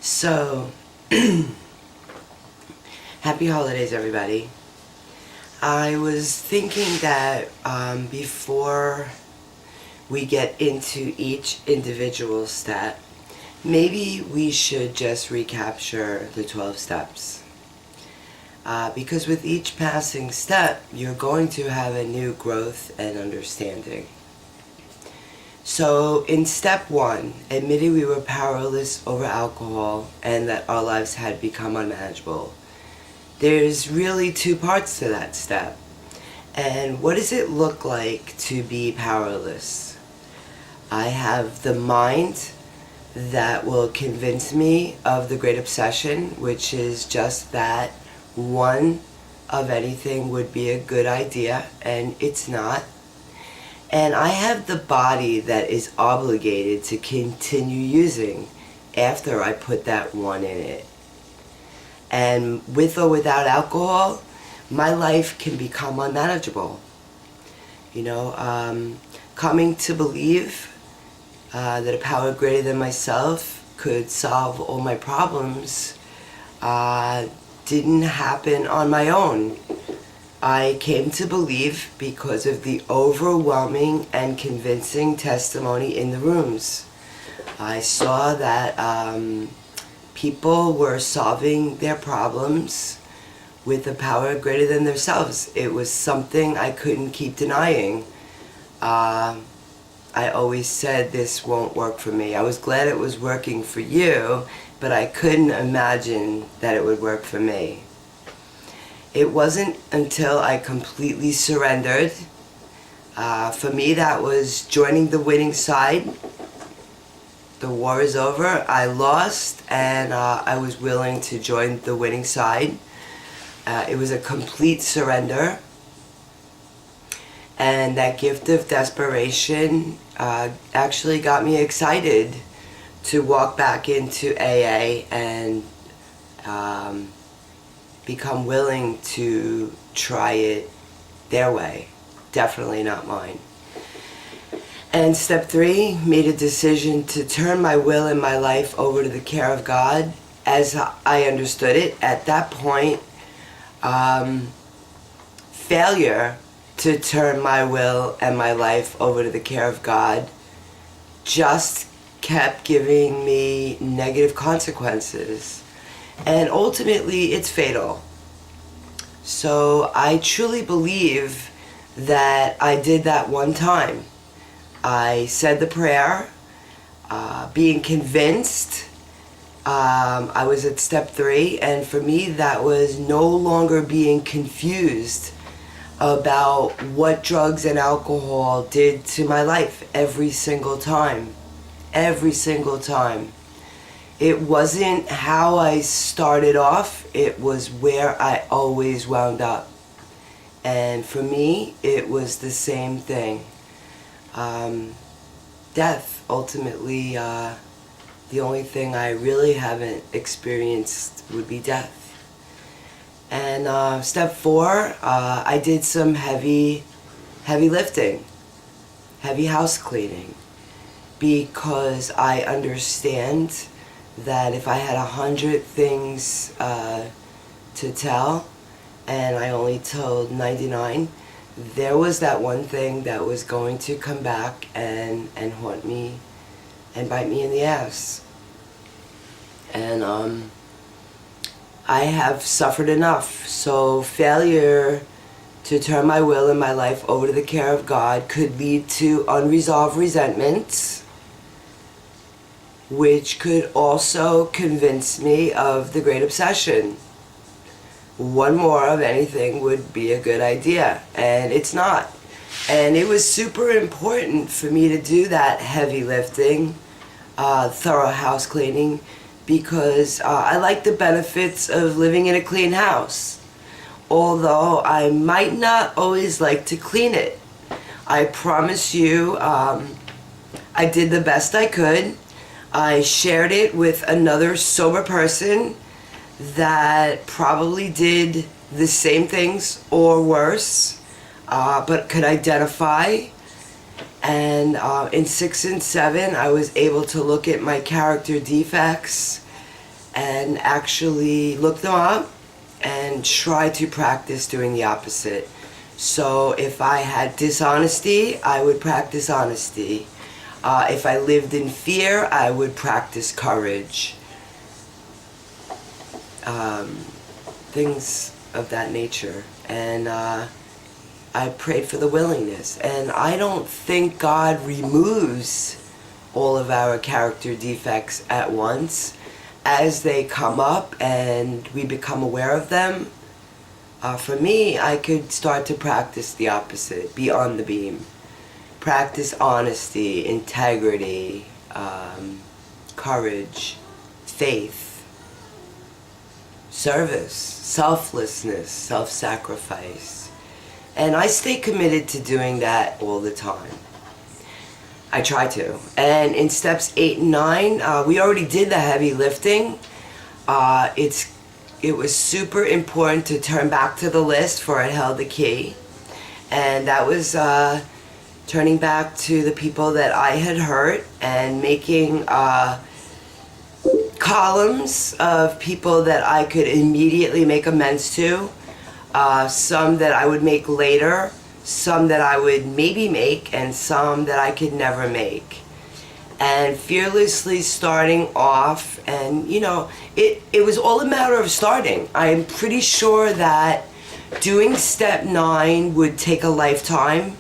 So, happy holidays, everybody. I was thinking that before we get into each individual step, maybe we should just recapture the 12 steps. Because with each passing step, you're going to have a new growth and understanding. So in step 1, admitting we were powerless over alcohol and that our lives had become unmanageable. There's really 2 parts to that step. And what does it look like to be powerless? I have the mind that will convince me of the great obsession, which is just that one of anything would be a good idea, and it's not. And I have the body that is obligated to continue using after I put that one in it. And with or without alcohol, my life can become unmanageable. Coming to believe that a power greater than myself could solve all my problems didn't happen on my own. I came to believe because of the overwhelming and convincing testimony in the rooms. I saw that people were solving their problems with a power greater than themselves. It was something I couldn't keep denying. I always said this won't work for me. I was glad it was working for you, but I couldn't imagine that it would work for me. It wasn't until I completely surrendered. For me, that was joining the winning side. The war is over. I lost, and I was willing to join the winning side. It was a complete surrender. And that gift of desperation actually got me excited to walk back into AA and become willing to try it their way. Definitely not mine. And step 3, made a decision to turn my will and my life over to the care of God as I understood it. At that point, failure to turn my will and my life over to the care of God just kept giving me negative consequences. And ultimately, it's fatal. So I truly believe that I did that one time. I said the prayer, being convinced. I was at step 3, and for me, that was no longer being confused about what drugs and alcohol did to my life every single time. Every single time. It wasn't how I started off, it was where I always wound up. And for me, it was the same thing. Death, ultimately, the only thing I really haven't experienced would be death. And step 4, I did some heavy lifting, heavy house cleaning, because I understand that if I had 100 things to tell and I only told 99, there was that one thing that was going to come back and haunt me and bite me in the ass. And I have suffered enough. So failure to turn my will and my life over to the care of God could lead to unresolved resentments, which could also convince me of the great obsession. One more of anything would be a good idea, and it's not. And it was super important for me to do that heavy lifting, thorough house cleaning, because I like the benefits of living in a clean house. Although I might not always like to clean it. I promise you, I did the best I could. I shared it with another sober person that probably did the same things or worse, but could identify. And in 6 and 7, I was able to look at my character defects and actually look them up and try to practice doing the opposite. So if I had dishonesty, I would practice honesty. If I lived in fear, I would practice courage. Things of that nature. And I prayed for the willingness. And I don't think God removes all of our character defects at once. As they come up and we become aware of them, for me, I could start to practice the opposite, be on the beam. Practice honesty, integrity, courage, faith, service, selflessness, self-sacrifice. And I stay committed to doing that all the time. I try to. And in steps 8 and 9, we already did the heavy lifting. It was super important to turn back to the list, for it held the key. And that was turning back to the people that I had hurt and making columns of people that I could immediately make amends to. Some that I would make later, some that I would maybe make, and some that I could never make. And fearlessly starting off, and it was all a matter of starting. I'm pretty sure that doing step 9 would take a lifetime.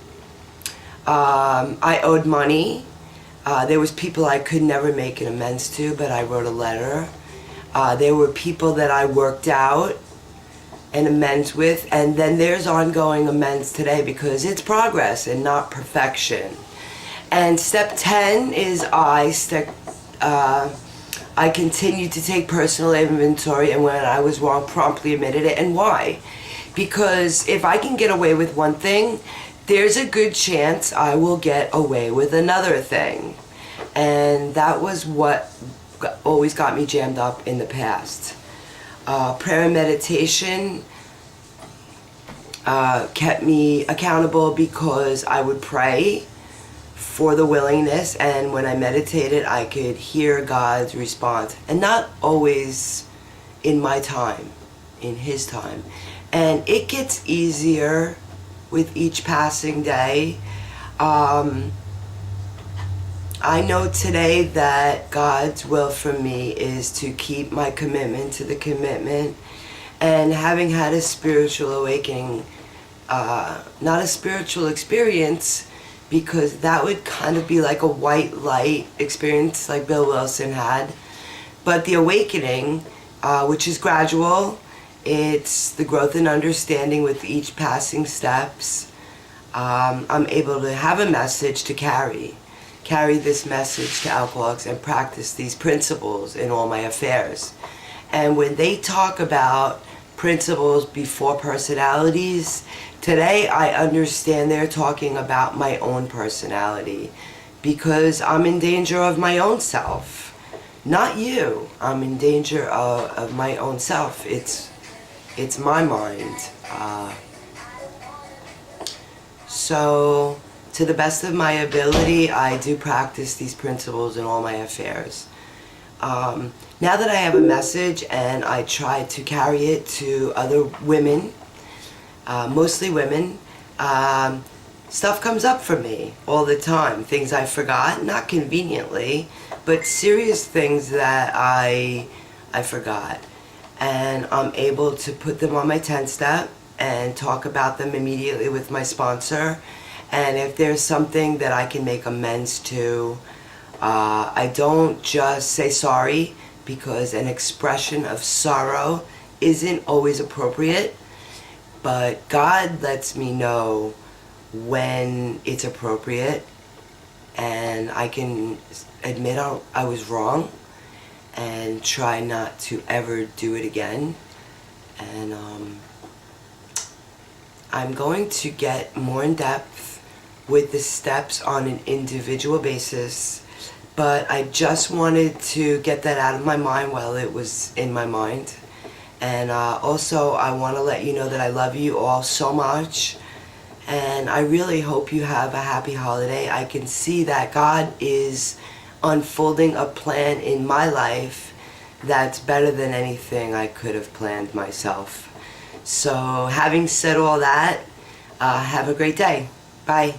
I owed money. There was people I could never make an amends to, but I wrote a letter. There were people that I worked out and amends with, and then there's ongoing amends today because it's progress and not perfection. And step 10 is I continued to take personal inventory, and when I was wrong, promptly admitted it. And why? Because if I can get away with one thing, there's a good chance I will get away with another thing. And that was what always got me jammed up in the past. Prayer and meditation kept me accountable because I would pray for the willingness, and when I meditated I could hear God's response, and not always in my time, in His time. And it gets easier with each passing day. I know today that God's will for me is to keep my commitment to the commitment, and having had a spiritual awakening, not a spiritual experience, because that would kind of be like a white light experience like Bill Wilson had, but the awakening, which is gradual, it's the growth in understanding with each passing steps. I'm able to have a message to carry this message to alcoholics and practice these principles in all my affairs. And when they talk about principles before personalities, today I understand they're talking about my own personality, because I'm in danger of my own self. Not you. I'm in danger of my own self. It's my mind. So, to the best of my ability, I do practice these principles in all my affairs. Now that I have a message and I try to carry it to other women, mostly women, stuff comes up for me all the time. Things I forgot, not conveniently, but serious things that I forgot. And I'm able to put them on my 10-step and talk about them immediately with my sponsor. And if there's something that I can make amends to, I don't just say sorry, because an expression of sorrow isn't always appropriate, but God lets me know when it's appropriate, and I can admit I was wrong and try not to ever do it again. And I'm going to get more in depth with the steps on an individual basis, but I just wanted to get that out of my mind while it was in my mind. And also I want to let you know that I love you all so much, and I really hope you have a happy holiday. I can see that God is unfolding a plan in my life that's better than anything I could have planned myself. So having said all that, have a great day. Bye.